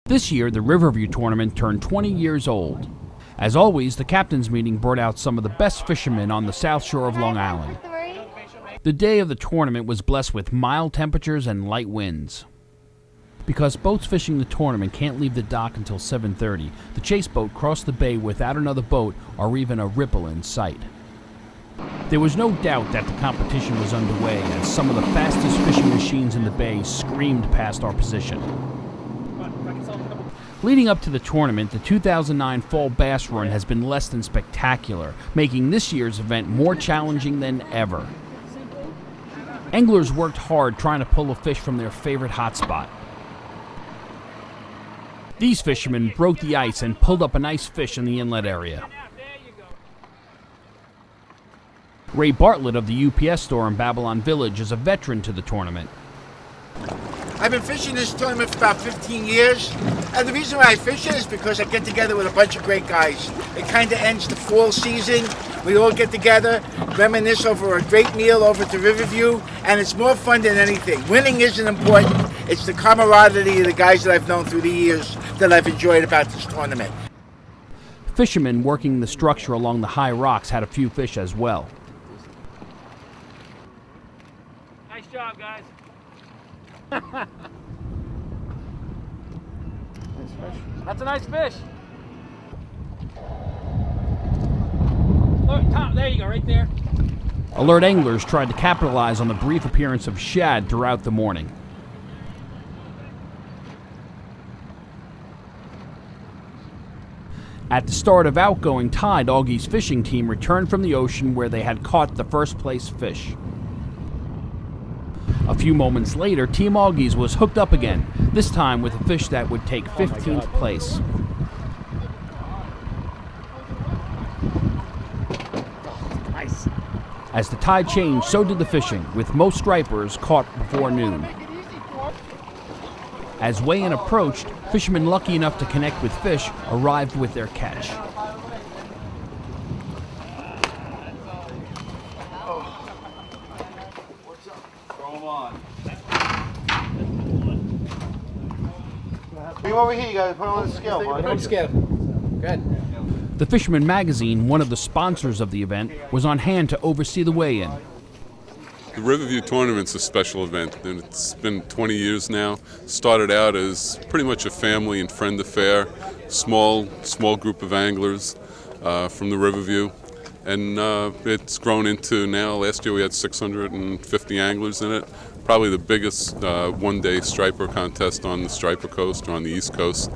This year, the Riverview tournament turned 20 years old. As always, the captain's meeting brought out some of the best fishermen on the south shore of Long Island. The day of the tournament was blessed with mild temperatures and light winds. Because boats fishing the tournament can't leave the dock until 7:30, the chase boat crossed the bay without another boat or even a ripple in sight. There was no doubt that the competition was underway as some of the fastest fishing machines in the bay screamed past our position. Leading up to the tournament, the 2009 Fall Bass Run has been less than spectacular, making this year's event more challenging than ever. Anglers worked hard trying to pull a fish from their favorite hotspot. These fishermen broke the ice and pulled up a nice fish in the inlet area. Ray Bartlett of the UPS store in Babylon Village is a veteran to the tournament. I've been fishing this tournament for about 15 years, and the reason why I fish it is because I get together with a bunch of great guys. It kind of ends the fall season. We all get together, reminisce over a great meal over at the Riverview, and it's more fun than anything. Winning isn't important. It's the camaraderie of the guys that I've known through the years that I've enjoyed about this tournament. Fishermen working the structure along the high rocks had a few fish as well. Nice job, guys. That's a nice fish. Look, Tom, there you go, right there. Alert anglers tried to capitalize on the brief appearance of shad throughout the morning. At the start of outgoing tide, Augie's fishing team returned from the ocean where they had caught the first place fish. A few moments later, Team Augie's was hooked up again, this time with a fish that would take 15th place. Nice. As the tide changed, so did the fishing, with most stripers caught before noon. As weigh-in approached, fishermen lucky enough to connect with fish arrived with their catch. Bring him over here, you guys. Put him on the scale. Put him on the scale. Good. The Fisherman magazine, one of the sponsors of the event, was on hand to oversee the weigh-in. The Riverview Tournament's a special event, and it's been 20 years now. Started out as pretty much a family and friend affair, small group of anglers from the Riverview, and it's grown into now. Last year we had 650 anglers in it. Probably the biggest one-day striper contest on the Striper Coast or on the East Coast,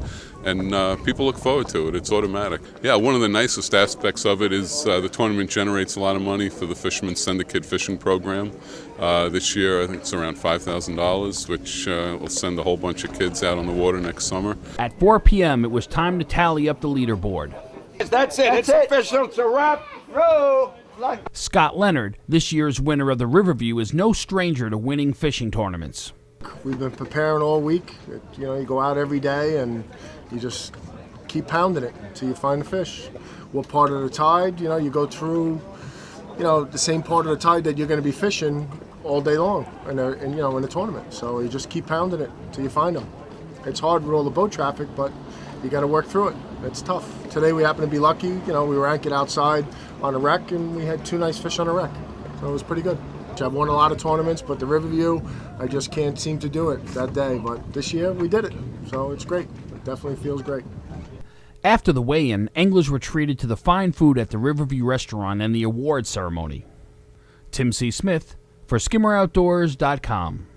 and people look forward to it. It's automatic. Yeah, one of the nicest aspects of it is the tournament generates a lot of money for the Fisherman's Send a Kid fishing program. This year I think it's around $5,000, which will send a whole bunch of kids out on the water next summer. At 4 p.m., it was time to tally up the leaderboard. That's it. It's official. It's a wrap. Row. Scott Leonard, this year's winner of the Riverview, is no stranger to winning fishing tournaments. We've been preparing all week. You go out every day and you just keep pounding it until you find a fish. What part of the tide, you go through, the same part of the tide that you're going to be fishing all day long in the tournament. So you just keep pounding it until you find them. It's hard with all the boat traffic, but you got to work through it. It's tough. Today we happened to be lucky. We were anchored outside on a wreck and we had 2 nice fish on a wreck. So it was pretty good. I've won a lot of tournaments, but the Riverview, I just can't seem to do it that day. But this year we did it. So it's great. It definitely feels great. After the weigh-in, anglers were treated to the fine food at the Riverview restaurant and the award ceremony. Tim C. Smith for SkimmerOutdoors.com.